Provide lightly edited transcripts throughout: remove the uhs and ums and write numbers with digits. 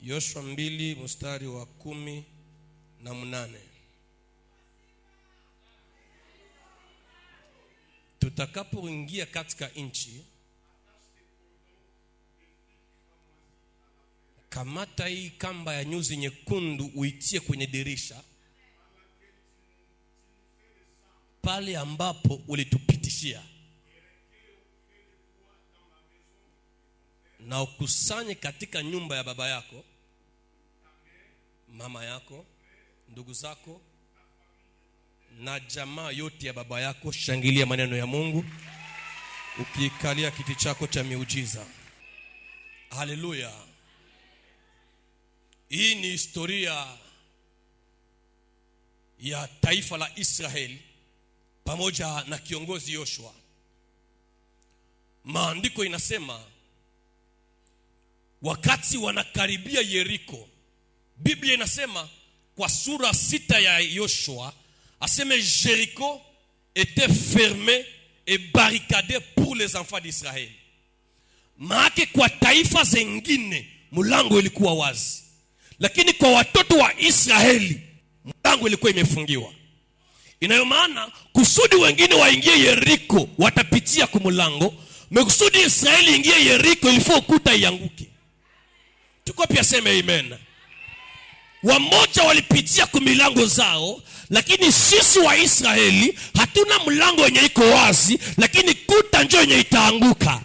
Yoshua 2 mstari wa 18. Tutakapoingia katika nchi, kamata hii kamba ya nyuzi nyekundu uitie kwenye dirisha pale ambapo ulitupitishia, na ukusanye katika nyumba ya baba yako, mama yako, ndugu zako na jamaa yote ya baba yako. Shangilia maneno ya Mungu ukikalia kiti chako cha miujiza. Haleluya. Hii ni historia ya taifa la Israeli pamoja na kiongozi Yoshua. Maandiko inasema wakati wanakaribia Yeriko, Biblia inasema kwa sura 6 ya Yoshua, aseme Jericho était fermé et barricadé pour les enfants d'Israël. Maana kwa taifa zingine mlango ilikuwa wazi, lakini kwa watoto wa Israeli mlango ilikuwa imefungiwa. Inayo maana kusudi wengine waingie Yeriko watapitia kwa mlango, mekusudi Israeli ingie Yeriko ilifo ukuta ianguke. Tuko pia sema amen. Wamoja walipitia kwa milango zao, lakini sisi wa Israeli hatuna mlango wenye iko wazi, lakini kuta njoo yenye itaanguka.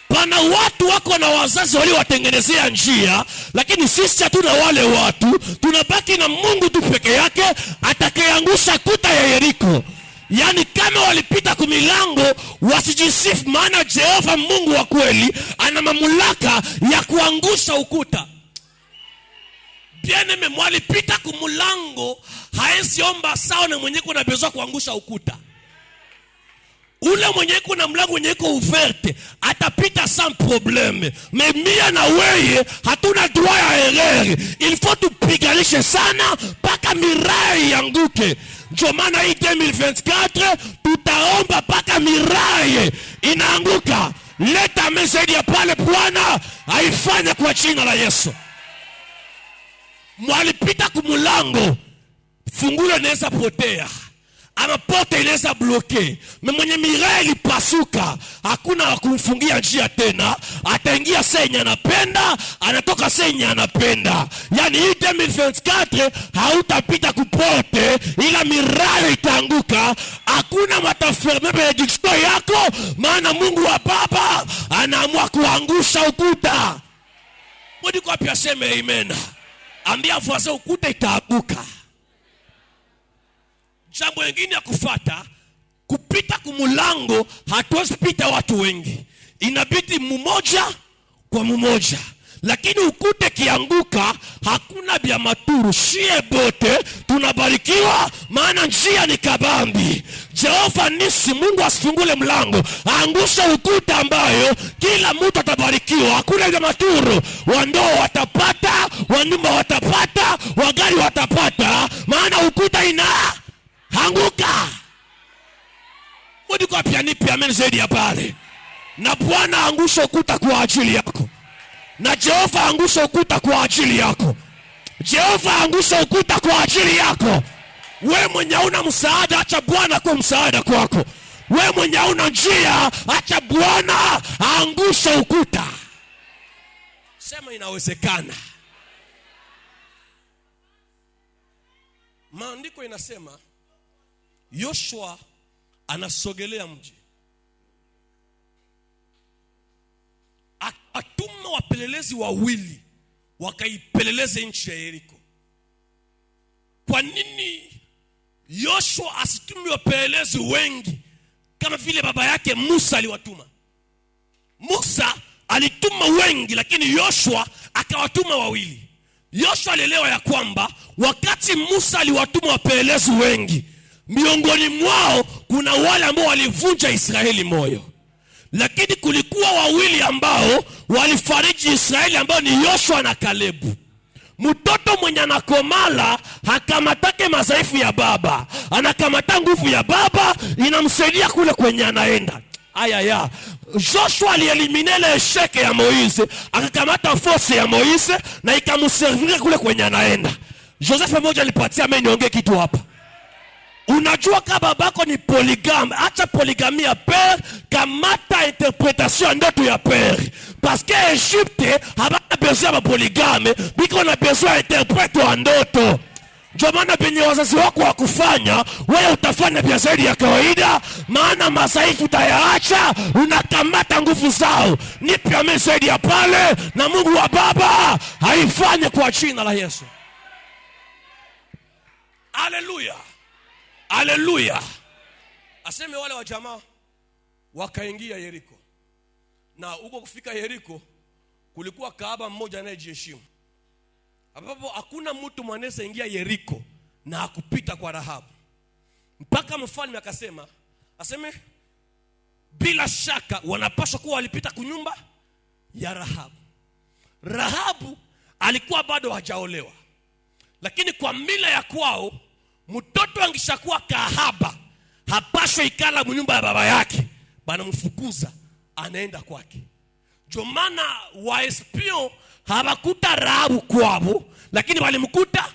Pana watu wako na wazazi waliowatengenezea njia, lakini sisi hatuna wale watu. Tunabaki na Mungu tu peke yake atakayeangusha kuta ya Yeriko. Yani kama walipita kwa milango wasijisifu, maana Jehova Mungu wa kweli ana mamlaka ya kuangusha ukuta. Bieneme mwalipita kwa mlango haezi omba sawa na mwenye kuna besoin kuangusha ukuta. Ule mwenye kuna mlango mwenye iko ouverte atapita sans problème. Mais mia na weye hatuna droit ya erreur. Il faut tupiganishe sana paka mirai yanguke. Ndio maana hii 2024 tutaomba paka mirai inaanguka. Leta message ya pale Bwana haifanye kwa jina la Yesu. Mwalipita kumulango, fungulo inaweza potea, ama pote inaweza bloke. Mwenye mirai ilipasuka, hakuna wa kumfungia njia tena. Ataingia senye anapenda, anatoka senye anapenda. Yani hii 2024 hautapita kupote, ila mirai itaanguka. Hakuna mataferme benediction yako, maana Mungu wa Baba anaamua kuangusha ukuta. Mwadi kwa pia seme amen. Ambia voisin ukuta itaanguka. Jambo lingine ya kufuata, kupita kumulango hatuwezi pita watu wengi. Inabidi mmoja kwa mmoja. Lakini ukute kianguka hakuna bia maturu. Shie bote tunabarikiwa, maana njia ni kabambi. Jehova nisi Mungu asifungule mlango, angusha ukuta ambayo kila mtu atabarikiwa. Hakuna bia maturu. Wandoa watapata, wanyumba watapata, wagari watapata, maana ukuta inaanguka. Mwadi kwa pia nipi amen zaidi ya pale. Na Bwana angusha ukuta kwa ajili yako. Na Jehova angusha ukuta kwa ajili yako. Jehova angusha ukuta kwa ajili yako. We mwenye una msaada, acha Bwana kwa msaada kwako. We mwenye una njia, acha Bwana angusha ukuta. Sema inawezekana. Maandiko inasema Yoshua anasogelea mji, atuma wapelelezi wawili wakaipeleleze nchi ya Yeriko. Kwa nini Yoshua asitume wapelelezi wengi kama vile baba yake Musa aliwatuma? Musa alituma wengi, lakini Yoshua akawatuma wawili. Yoshua alielewa ya kwamba wakati Musa aliwatuma wapelelezi wengi, miongoni mwao kuna wale ambao walivunja Israeli moyo. Lakini kulikuwa wawili ambao walifariji Israeli, ambao ni Yoshua na Kalebu. Mtoto mwenye anakomala hakamatake madhaifu ya baba, anakamata nguvu ya baba, inamsaidia kule kwenye anaenda. Ayaya, Joshua alielimine ile esheke ya Moise, akakamata force ya Moise na ikamservire kule kwenye anaenda. Joseph mmoja alipatia mimi niongee kitu hapa. Unajua kama babako ni polygame, acha polygamie ya père, kamata interpretation ya ndoto ya père. Parce que Egypte habana besoin ya polygame, biko na besoin ya interprete wa ndoto. Ndio maana penye wazazi wako wakufanya, wewe utafanya vya zaidi ya kawaida, maana masaifu utayaacha, unakamata nguvu zao. Nipe ameni zaidi ya pale, na Mungu wa baba haifanye kwa jina la Yesu. Haleluya. Haleluya. Aseme wale wa jamaa wakaingia Yeriko. Na huko kufika Yeriko kulikuwa kahaba mmoja anayejiheshimu. Ambapo hakuna mtu mwanaweza ingia Yeriko na hakupita kwa Rahabu. Mpaka mfalme akasema, bila shaka wanapaswa kuwa walipita kunyumba ya Rahabu. Rahabu alikuwa bado hajaolewa. Lakini kwa mila ya kwao, mtoto angishakuwa kahaba, hapaswa ikala mnyumba ya baba yake, bana mfukuza anaenda kwake. Ndio maana waespion hawakuta Rahabu kwao, lakini walimkuta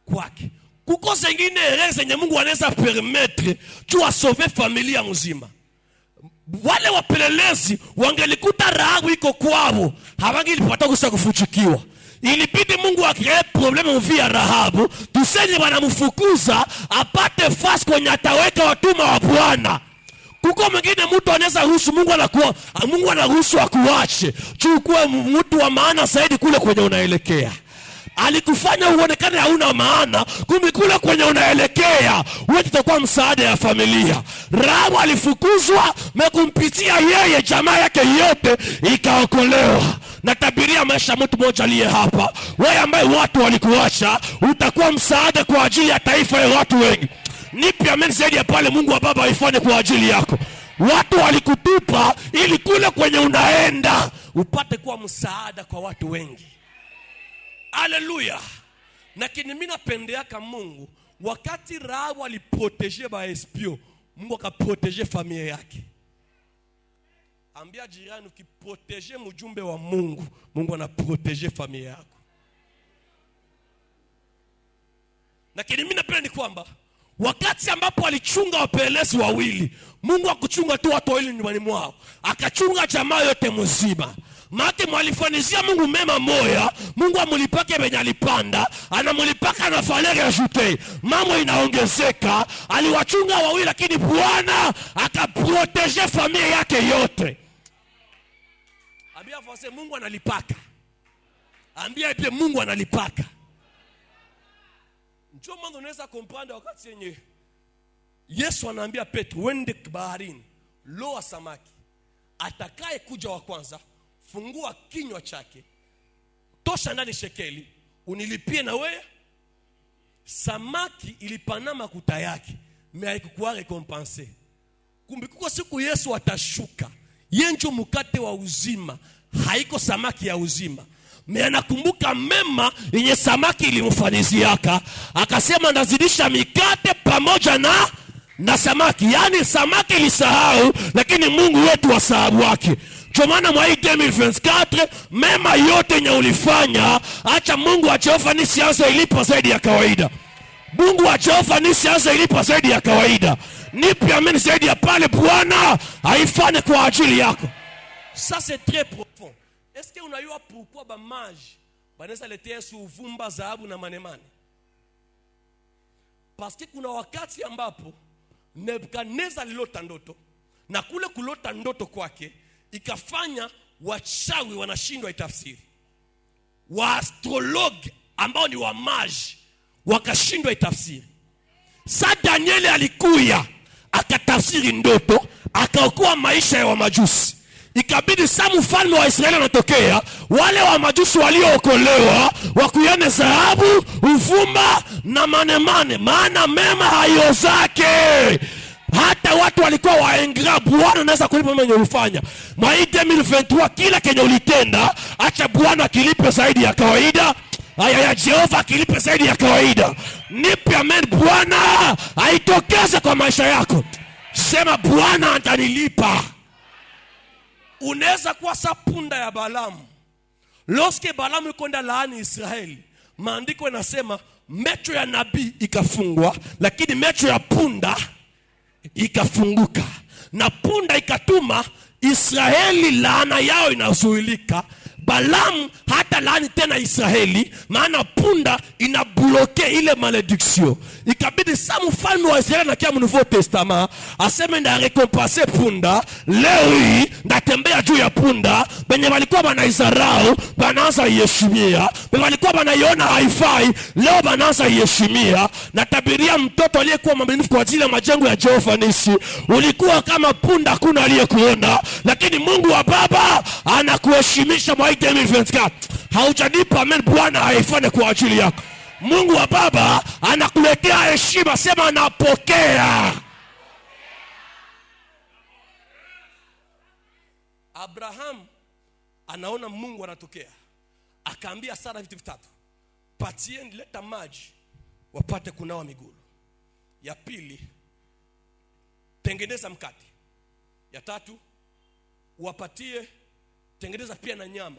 kwake. Kuko zingine erreurs zenye Mungu anaweza permettre tu asauver familia mzima. Wale wapelelezi wangelikuta Rahabu iko kwao, hawangelipata kufuchikiwa. Ilibidi Mungu akree probleme mvia Rahabu, tusenye wanamfukuza apate fasi kwenye ataweka watuma wa Bwana. Kuko mwingine mtu anaweza ruhusu Mungu anaruhusu akuache, chukue mtu wa maana zaidi kule kwenye unaelekea. Alikufanya uonekane hauna maana, kumbe kule kwenye unaelekea wewe utakuwa msaada ya familia. Rahabu alifukuzwa, mekumpitia yeye jamaa yake yote ikaokolewa. Natabiria maisha mtu mmoja aliye hapa, wewe ambaye watu walikuacha, utakuwa msaada kwa ajili ya taifa ya watu wengi. Nipi ameni zaidi ya pale Mungu wa baba aifanye kwa ajili yako. Watu walikutupa ili kule kwenye unaenda upate kuwa msaada kwa watu wengi. Haleluya. Lakini mimi napendeaka Mungu, wakati Rahabu aliproteger ba espio, Mungu akaproteger familia yake. Ambia jirani, ukiproteger mjumbe wa Mungu, Mungu anaproteger familia yako. Lakini mimi napenda ni kwamba wakati ambapo alichunga wapelelezi wawili, Mungu hakuchunga tu watu wawili nyumbani mwao, akachunga jamaa yote mzima. Maana mwalifanizia Mungu mema moya, Mungu amulipake benye alipanda, anamulipaka na valeur ajoutée. Mambo inaongezeka, aliwachunga wawili lakini Bwana akaproteger familia yake yote. Ambia fase Mungu analipaka. Ambia pia Mungu analipaka. Njoo mando unaweza comprendre wakati yenye Yesu anaambia Petro, wende baharini, loa samaki. Atakaye kuja wa kwanza, fungua kinywa chake, tosha ndani shekeli, unilipie na wewe. Samaki ilipana makuta yake, mais haikuwa récompensé. Kumbe kuko siku Yesu atashuka, yenjo mkate wa uzima, haiko samaki ya uzima. Mais anakumbuka mema yenye samaki ilimfaniziaka, akasema ndazidisha mikate pamoja na samaki. Yani samaki ilisahau, lakini Mungu wetu wasahau wake. Kwa maana mwa 2024 mema yote yenye ulifanya, acha Mungu wa Jehova nisi anza ilipa zaidi ya kawaida. Mungu wa Jehova nisi anza ilipa zaidi ya kawaida. Nipi ameni zaidi ya pale Bwana haifanye kwa ajili yako. Ça c'est très profond. Est-ce que unajua pourquoi ba mage banaweza letea Yesu uvumba, dhahabu na manemane? Parce que kuna wakati ambapo Nebukadneza alilota ndoto, na kule kulota ndoto kwake ikafanya wachawi wanashindwa itafsiri. Wa astrologue ambao ni wa mage wakashindwa itafsiri. Sa Danieli alikuya akatafsiri ndoto, akaokoa maisha ya wamajusi. Ikabidi sa mfalme wa Israeli anatokea, wale wa majusi waliookolewa wakuyane dhahabu, uvumba na manemane, maana mema hayo zake. Hata watu walikuwa waengra, Bwana anaweza kulipa mwenye ulifanya. Mwa 2023 kila kenye ulitenda, acha Bwana kilipe zaidi ya kawaida. Aya Jehova kilipe zaidi ya kawaida. Nipe amen, Bwana aitokeze kwa maisha yako. Sema Bwana atanilipa. unaweza kuwa sa punda ya Balamu. Lorsque Balamu ikonda laani Israeli, maandiko yanasema macho ya nabii ikafungwa, lakini macho ya punda ikafunguka. Na punda ikatuma Israeli laana yao inazuilika. Balamu hata laani tena Israeli, maana punda inabloke ile malediction. Ikabidi sa mfalme wa Israeli na kia Nouveau Testament aseme nda récompenser punda. Leo hii ndatembea juu ya punda. Benye walikuwa banaizarau banaanza iheshimia, benye walikuwa banaiona haifai leo banaanza iheshimia. Natabiria mtoto aliyekuwa mwaminifu kwa ajili ya majengo ya Jehova Nisi, ulikuwa kama punda, kuna aliyekuona, lakini Mungu wa baba anakuheshimisha mwa 2024. Haujanipa amen, Bwana haifanye kwa ajili yako. Mungu wa baba anakuletea heshima, sema napokea. Abraham anaona Mungu anatokea, akaambia Sara vitu vitatu: patieni, leta maji wapate kunawa miguu. Ya pili, tengeneza mkate. Ya tatu, wapatie, tengeneza pia na nyama.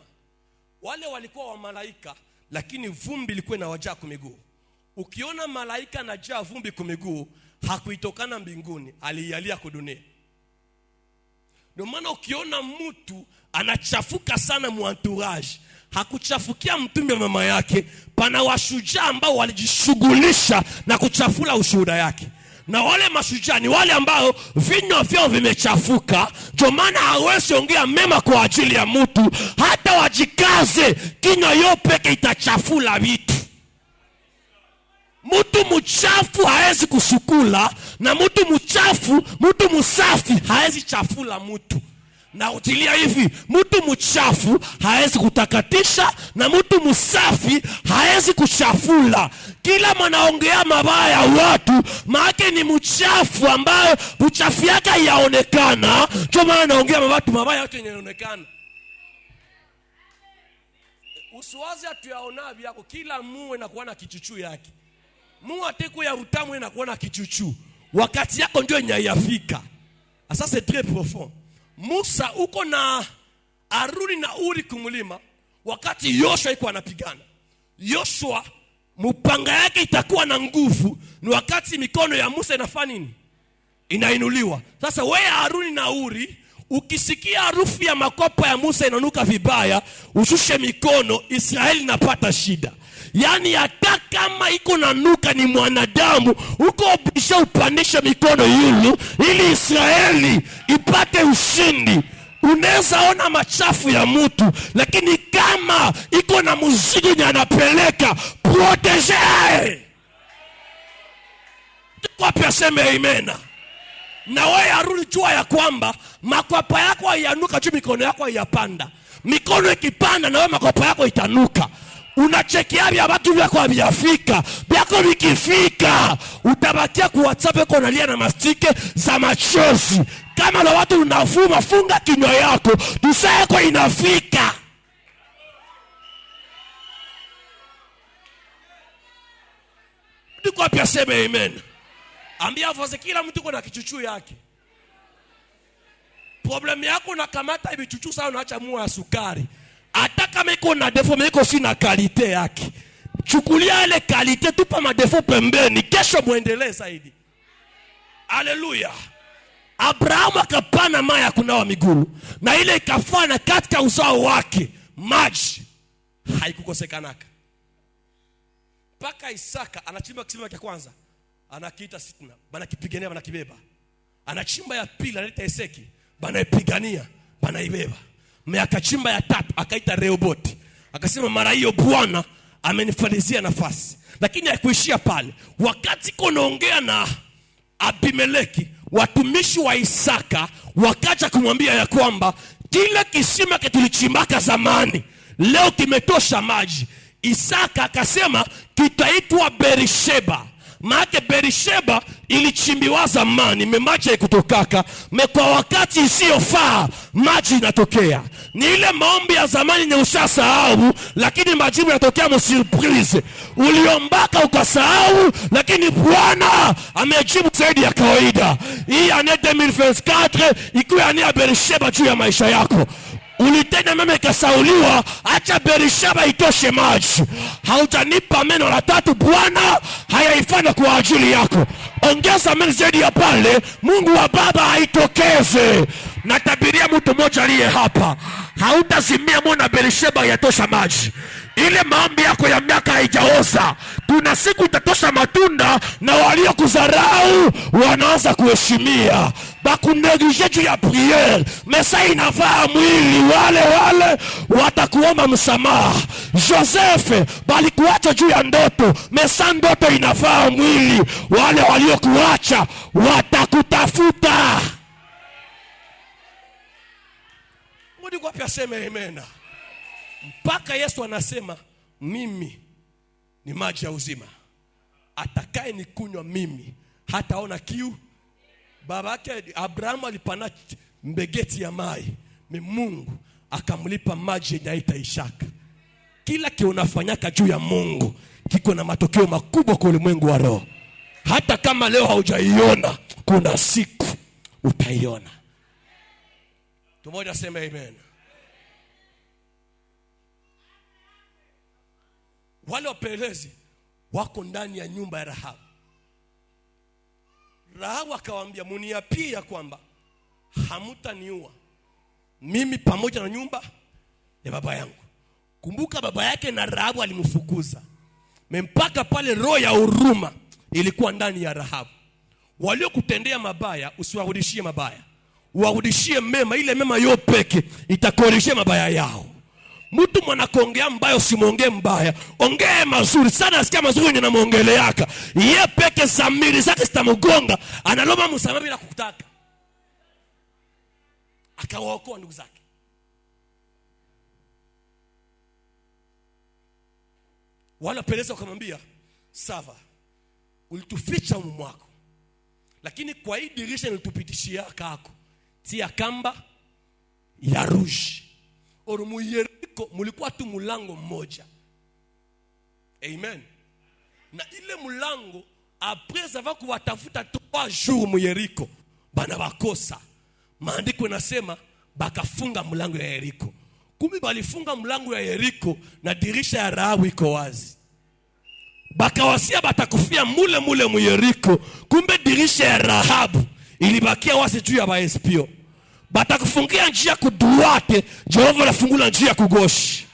Wale walikuwa wa malaika, lakini vumbi ilikuwa inawajaa kwa miguu. Ukiona malaika anajaa vumbi kwa miguu, hakuitokana mbinguni, aliyalia kwa dunia. Ndio maana ukiona mtu anachafuka sana muentourage, hakuchafukia mtumbe mama yake. Pana washujaa ambao walijishughulisha na kuchafula ushuhuda yake. Na wale mashujaa ni wale ambao vinywa vyao vimechafuka. Ndio maana hawezi ongea mema kwa ajili ya mtu, hata wajikaze, kinywa yao peke itachafula vitu. Mtu mchafu haezi kusukula, na mtu mchafu, mtu msafi haezi chafula mtu. Na utilia hivi, mtu mchafu haezi kutakatisha, na mtu msafi haezi kuchafula. Kila mwanaongea mabaya watu, maana ni mchafu ambaye uchafu yake yaonekana. Ndio maana naongea watu mabaya watu yanaonekana. Usiwaze atuyaona vyako, kila muwe na kuona kichuchu yake. Mungu ateko ya utamu na kuona kichuchu. Wakati yako ndio nyayafika. Ça c'est très profond. Musa uko na Aruni na Uri kumulima, wakati Yoshua iko anapigana. Yoshua mupanga yake itakuwa na nguvu, ni wakati mikono ya Musa inafanya nini? Inainuliwa. Sasa wewe Aruni na Uri, ukisikia harufu ya makopa ya Musa inanuka vibaya, ushushe mikono, Israeli inapata shida. Yani hata kama iko na nuka ni mwanadamu, uko obisha upandisha mikono yulu ili Israeli ipate ushindi. Unaweza ona machafu ya mtu, lakini kama iko na mzigo anapeleka, protege. Kwa peseme amen. Na wewe Aruni jua ya kwamba makwapa yako hayanuka juu mikono yako hayapanda. Mikono ikipanda na wewe makwapa yako itanuka. Unachekia vya watu vya kwa vyafika, vyako vikifika, utabakia kwa WhatsApp kwa unalia na mastike za machozi. Kama na watu unafuma, funga kinywa yako, tusaye kwa inafika. Ndiko pia sema amen. Ambia vaze kila mtu kuna kichuchu yake. Problem yako na kamata hivi chuchu sana, unaacha mua ya sukari. Hata kama iko na defo, meko si na kalite yake. Chukulia ile kalite, tupa madefo pembeni, kesho muendelee zaidi. Haleluya. Abrahamu akapana maya kunawa miguu, na ile ikafana katika uzao wake maji haikukosekanaka. Paka Isaka anachimba kisima cha kwanza, anakiita Sitna, bana kipigania, bana kibeba. Anachimba ya pili, analeta Eseki, bana ipigania, bana ibeba. Akachimba ya tatu, akaita Rehobothi. Akasema mara hiyo Bwana amenifalizia nafasi. Lakini haikuishia pale. Wakati konaongea na Abimeleki, watumishi wa Isaka wakaja kumwambia ya kwamba kile kisima kitulichimbaka zamani leo kimetosha maji. Isaka akasema kitaitwa Berisheba. Maana Berisheba ilichimbiwa zamani, maji haikutokaka, kwa wakati isiyofaa maji inatokea. Ni ile maombi ya zamani ni ushasahau, lakini majibu yanatokea msurprise. Uliombaka ukasahau, lakini Bwana amejibu zaidi ya kawaida. Hii ane 2024 ikiwa ane ya Berisheba juu ya maisha yako. Ulitenda mema ikasauliwa, acha Berisheba itoshe maji. Hautanipa meno la tatu, Bwana hayaifanya kwa ajili yako. Ongeza meno zaidi ya pale, Mungu wa baba haitokeze. Natabiria mtu mmoja aliye hapa, hautazimia mwana Berisheba yatosha maji. Ile maombi yako ya miaka haijaoza, kuna siku itatosha matunda, na walio kudharau wanaanza kuheshimia. Bakuneglige juu ya priere, mesa inavaa mwili, wale watakuomba msamaha. Joseph balikuacha juu ya ndoto, mesa ndoto inavaa mwili, wale waliokuacha watakutafuta. Mudi kwa pia seme amen. Mpaka Yesu anasema mimi ni maji ya uzima, atakaye nikunywa mimi hataona kiu. Babake Abrahamu alipana mbegeti ya mai, Mungu akamlipa maji yenye haitaishaka. Kila unafanyaka juu ya Mungu kiko na matokeo makubwa kwa ulimwengu wa roho. Hata kama leo haujaiona, kuna siku utaiona. Tumoja sema amen. Wale wapelelezi wako ndani ya nyumba ya Rahabu. Rahabu akawaambia, muniapia kwamba hamutaniua mimi pamoja na nyumba ya baba yangu. Kumbuka baba yake na Rahabu alimfukuza. Mpaka pale roho ya huruma ilikuwa ndani ya Rahabu. Walio kutendea mabaya usiwarudishie mabaya, warudishie mema. Ile mema yo peke itakorejea mabaya yao. Mtu mwanakuongea mbaya usimwongee mbaya, ongea mazuri sana. Asikia mazuri yenye namuongeleaka, yeye peke zamiri zake zitamgonga, analoma msamaha bila kukutaka. Akawaokoa ndugu zake. Wala peleza wakamwambia, sawa, ulituficha umu mwako, lakini kwa hii dirisha nilitupitishia kako, tia kamba ya rouge. Orumu Yeriko mulikuwa tu mulango mmoja. Amen. Na ile mulango après avoir kuwatafuta 3 jours mu Yeriko, bana bakosa. Maandiko nasema bakafunga mulango ya Yeriko. Kumbe balifunga mulango ya Yeriko na dirisha ya Rahabu iko wazi. Bakawasia batakufia mule mu Yeriko, kumbe dirisha ya Rahabu ilibakia wazi juu ya baespio. Batakufungia njia kuduate, Jehova anafungula njia kugoshi.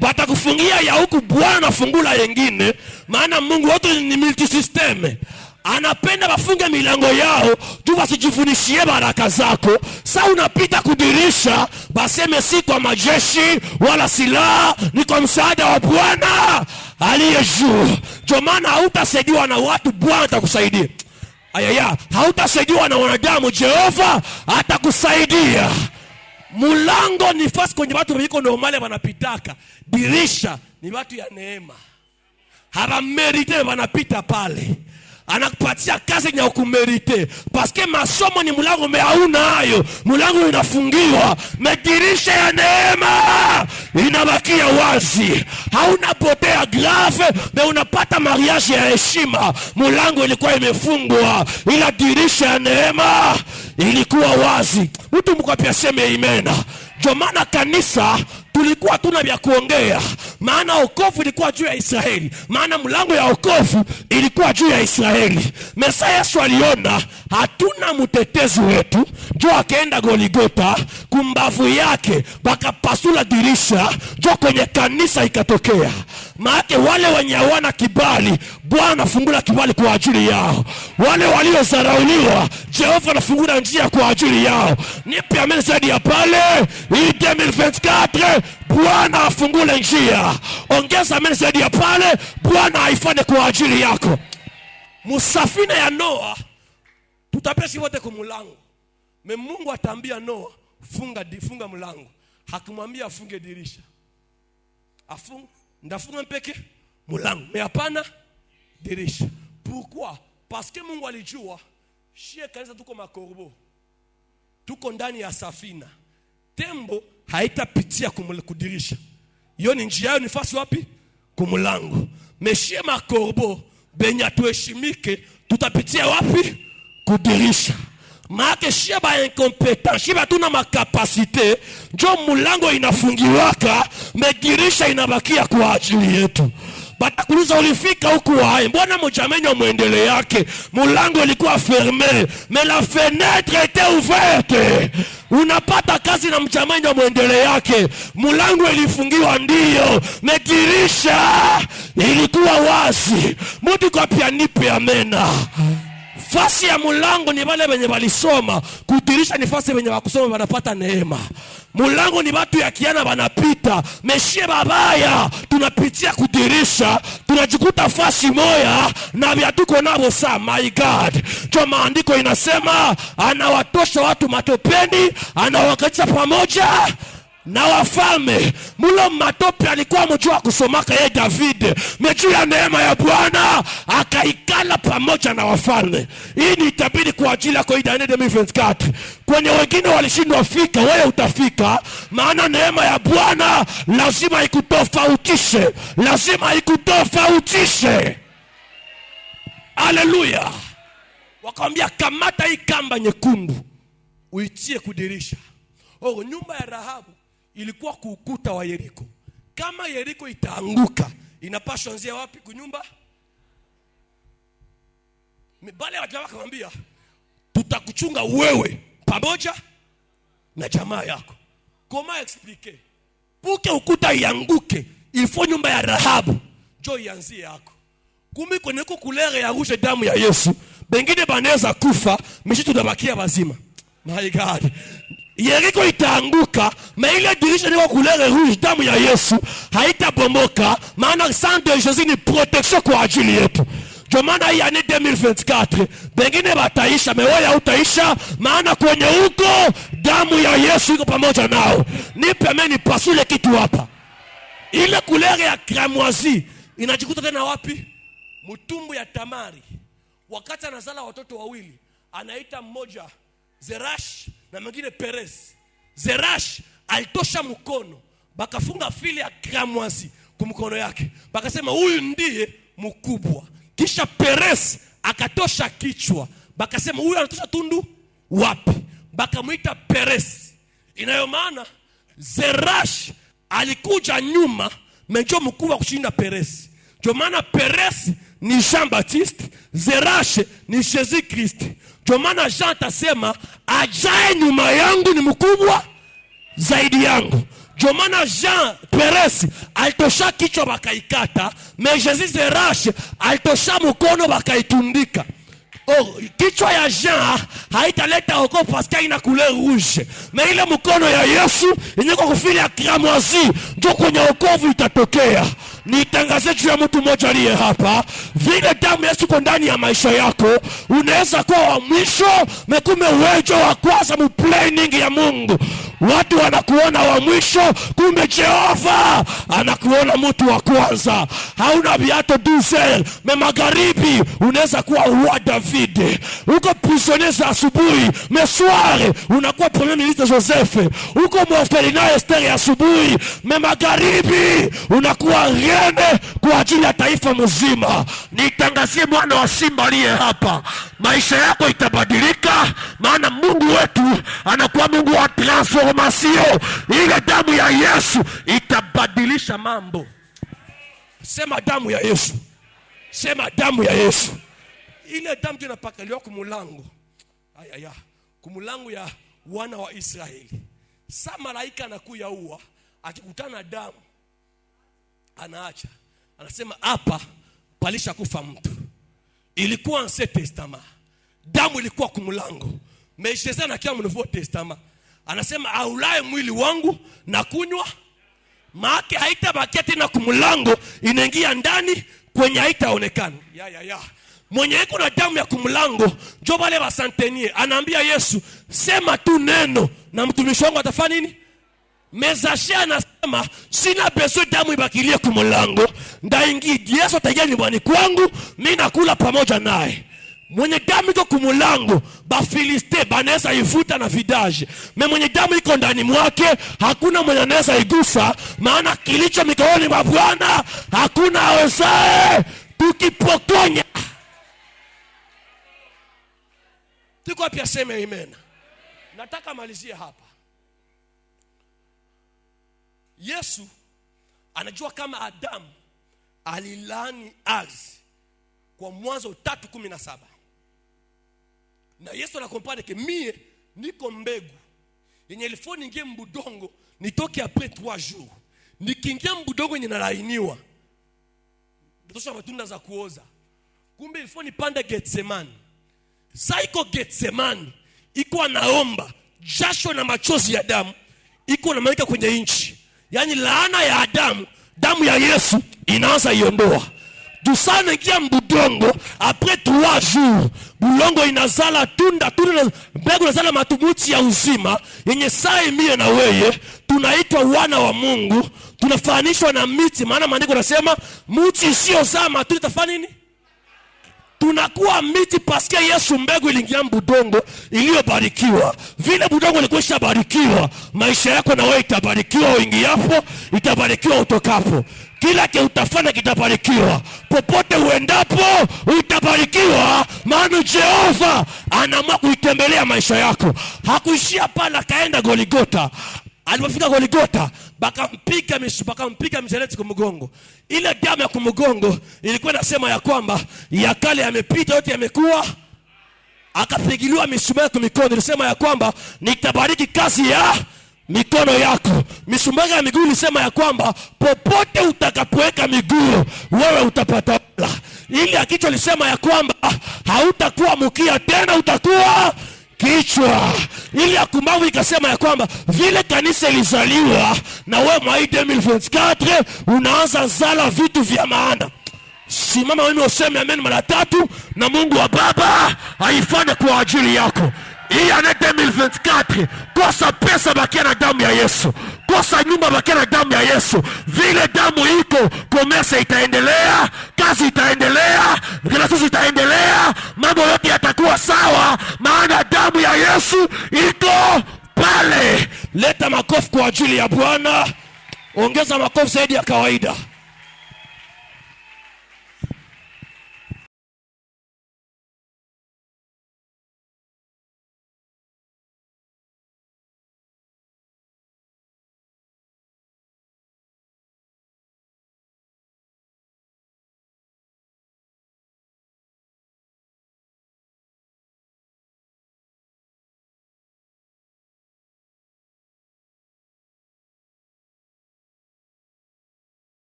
Batakufungia ya huku, Bwana anafungula yengine. Maana Mungu wote ni multisysteme. Anapenda bafunge milango yao juu wasijifundishie baraka zako. Sasa unapita kudirisha, baseme si kwa majeshi wala silaha, ni kwa msaada wa Bwana aliye juu. Ndio maana hautasaidiwa na watu, Bwana atakusaidia. Ayaya, hautasaidiwa na wanadamu, Jehova atakusaidia. Mulango ni fasi kwenye watu wiko normale wanapitaka. Dirisha ni watu ya neema, haba merite wanapita pale. Anakupatia kazi ya kumerite, paske masomo ni mulango hauna hayo, mulango inafungiwa. Dirisha ya neema inabakia wazi, hauna potea grave, unapata mariage ya heshima. Mulango ilikuwa imefungwa, ila dirisha ya neema ilikuwa wazi. Mtu mkapia seme amen. Ndio maana kanisa tulikuwa tuna vya kuongea, maana wokovu ilikuwa juu ya Israeli, maana mlango ya wokovu ilikuwa juu ya Israeli. Mesaya Yesu aliona hatuna mtetezi wetu, ndio akaenda Goligota, kumbavu yake bakapasula dirisha, ndio kwenye kanisa ikatokea. Maana wale wenye hawana kibali, Bwana anafungula kibali kwa ajili yao. Wale waliozarauliwa, Jehova anafungula njia kwa ajili yao. Nipe amen zaidi ya pale. Hii 2024 Bwana afungule njia. Ongeza amen zaidi ya pale. Bwana aifanye kwa ajili yako. Musafina ya Noa tutapesi wote kwa mlango. Mungu ataambia Noa, funga mlango. Hakumwambia afunge dirisha. Ndafunga mpeke mlango, hapana dirisha. Pourquoi? Parce que Mungu alijua shie kanisa tuko makorbo, tuko ndani ya safina. Tembo haitapitia kudirisha. Hiyo ni njia yao, nifasi wapi? Kumulango. Meshie makorbo benya tuheshimike, tutapitia wapi? Kudirisha. Maake shie ba incompetent, shie ba tuna makapasite, njo mulango inafungiwaka, medirisha inabakia kwa ajili yetu. Batakuliza ulifika huku wae, mbona mojamenyo mwendele yake? Mulango ilikuwa ferme, mais la fenêtre était ouverte. Unapata kazi na mjamenyo mwendele yake, mulango ilifungiwa ndiyo, medirisha ilikuwa wazi. Mtu kwa pia nipe amena. Fasi ya mulango ni wale wenye walisoma, kudirisha ni fasi wenye wakusoma wanapata neema. Mulango ni watu ya kiana wanapita, meshie babaya tunapitia kudirisha, tunajikuta fasi moya na viatuko nabo saa. My God, cho maandiko inasema anawatosha watu matopeni, anawakatisha pamoja na wafalme. Mulo matope alikuwa mjua kusomaka ye David, mejuu ya neema ya Bwana akaikala pamoja na wafalme. Hii ni itabidi kwa ajili yako hii 2024. Kwenye wengine walishindwa fika, wewe utafika, maana neema ya Bwana lazima ikutofautishe, lazima ikutofautishe. Haleluya. Wakamwambia kamata hii kamba nyekundu uitie kudirisha. Nyumba ya Rahabu ilikuwa kuukuta wa Yeriko. Kama Yeriko itaanguka, inapaswa anzia wapi? Kunyumba. Mbale watu wakamwambia tutakuchunga wewe pamoja na jamaa yako. Koma explique? Puke ukuta ianguke, ilifo nyumba ya Rahabu jo ianzie yako. Kumi kweneko kulere ya rouge damu ya Yesu, bengine banaweza kufa, mishi tunabakia bazima. My God. Yeriko itaanguka, na ile dirisha ni kulere rouge damu ya Yesu haitabomoka, maana sang de Jésus ni protection kwa ajili yetu. Ndio maana hii ane 2024 bengine bataisha, mewewe hautaisha, maana kwenye huko damu ya Yesu iko pamoja nao. Nipe ameni pasule kitu hapa. Ile kulere ya cramoisi inajikuta tena wapi? Mutumbu ya Tamari. Wakati anazala watoto wawili, anaita mmoja Zerash na mwingine Perez. Zerash alitosha mkono, bakafunga fili ya cramoisi kumkono yake, bakasema huyu ndiye mkubwa. Kisha Perez akatosha kichwa, bakasema huyu anatosha tundu wapi? Bakamuita Perez. Inayo maana Zerash alikuja nyuma, menjo mkubwa kushinda Perez. Ndio maana Perez ni Jean Baptiste, Zerash ni Jesus Christ. Ndio maana Jean atasema ajaye nyuma yangu ni mkubwa zaidi yangu. Ndio maana Jean Perez alitosha kichwa bakaikata, mais Jesus Zerash alitosha mkono bakaitundika. Kichwa ya Jean haitaleta oko parce qu'il ina couleur rouge, mais ile mkono ya Yesu inyeko kufili ya cramoisi ndio kwenye wokovu itatokea. Nitangaze juu ya mtu mmoja aliye hapa, vile damu ya Yesu kwa ndani ya maisha yako, unaweza kuwa wa mwisho, mekume wejo wa kwanza mplaining ya Mungu. Watu wanakuona wa mwisho, kumbe Jehova anakuona mtu wa kwanza. Hauna viato duzel, magharibi unaweza kuwa wa David. Uko prisonnier za asubuhi, mesware unakuwa premier ministre Joseph. Uko mwafelina Esther ya asubuhi, magharibi unakuwa rene kwa ajili ya taifa mzima. Nitangazie mwana wa simba aliye hapa, maisha yako itabadilika, maana Mungu wetu anakuwa Mungu wa transformation. Ile damu ya Yesu itabadilisha mambo. Sema damu ya Yesu. Sema damu ya Yesu. Ile damu inapakaliwa kumulango. Kumulango ya wana wa Israeli. Sa malaika anakuya uwa, akikutana damu anaacha. Anasema hapa palisha kufa mtu. Ilikuwa Ancien Testament. Damu ilikuwa kumulango. Mais Jésus na kia Nouveau Testament. Anasema aulaye mwili wangu na kunywa, maake haitabakia tena kumulango, inaingia ndani kwenye haitaonekana. Mwenye iko na damu ya kumulango, ndio wale wasantenie. Anaambia Yesu, sema tu neno na mtumishi wangu atafanya nini? Mezashi anasema sina besoin damu ibakilie kumulango. Ndaingi Yesu ataingia nyumbani kwangu, mimi nakula pamoja naye. Mwenye damu iko kumulango, Bafiliste banaweza ivuta na vidaje. Mwenye damu iko ndani mwake, hakuna mwenye anaweza igusa, maana kilicho mikononi mwa Bwana hakuna awezaye tukipokonya. Tuko wapi aseme amen? Nataka malizie hapa. Yesu anajua kama Adamu alilani ardhi kwa Mwanzo 3:17. Na Yesu anakompare ke mie niko mbegu yenye ilifo ningie mbudongo nitoke après 3 jours. Nikiingia mbudongo yenye nalainiwa nitosha matunda za kuoza. Kumbe ilifo nipande Getsemani. Sasa iko Getsemani, iko anaomba, jasho na machozi ya damu iko namweka kwenye inchi. Yaani laana ya Adamu, damu ya Yesu inaanza iondoa. Dusana ingia mbudongo, après 3 jours, bulongo inazala tunda mbegu inazala matumuti ya uzima, yenye saa mie na weye, tunaitwa wana wa Mungu, tunafananishwa na miti, maana maandiko yanasema mti isiyozaa matunda itafanya nini? Tunakuwa miti paske Yesu mbegu iliingia mbudongo iliyobarikiwa. Vile budongo ilikuwa barikiwa, maisha yako na wewe itabarikiwa uingiapo, itabarikiwa utokapo. Kila ke utafanya kitabarikiwa. Popote uendapo utabarikiwa, maana Jehova anaamua kuitembelea maisha yako. Hakuishia pala, kaenda Goligota. Alipofika Goligota, bakampiga mijeledi kumgongo. Ile damu ya kumgongo ilikuwa inasema ya kwamba ya kale yamepita, yote yamekuwa. Akapigiliwa misumari kwa mikono, ilisema ya kwamba nitabariki kazi ya mikono yako. Misumari ya miguu ilisema ya kwamba popote utakapoweka miguu wewe utapata la. Ili akicho ilisema ya kwamba hautakuwa mkia tena, utakuwa kichwa. Ili akumbavu ikasema ya kwamba vile kanisa ilizaliwa na wewe mwa 2024 unaanza zala vitu vya maana. Simama mimi useme amen mara 3 na Mungu wa Baba haifanye kwa ajili yako. Hii ane 2024, kosa pesa bakia na damu ya Yesu. Kosa nyumba bakia na damu ya Yesu. Vile damu iko, komesa itaendelea, kazi itaendelea, relationships itaendelea, mambo yote yatakuwa sawa, maana damu ya Yesu iko pale. Leta makofi kwa ajili ya Bwana. Ongeza makofi zaidi ya kawaida.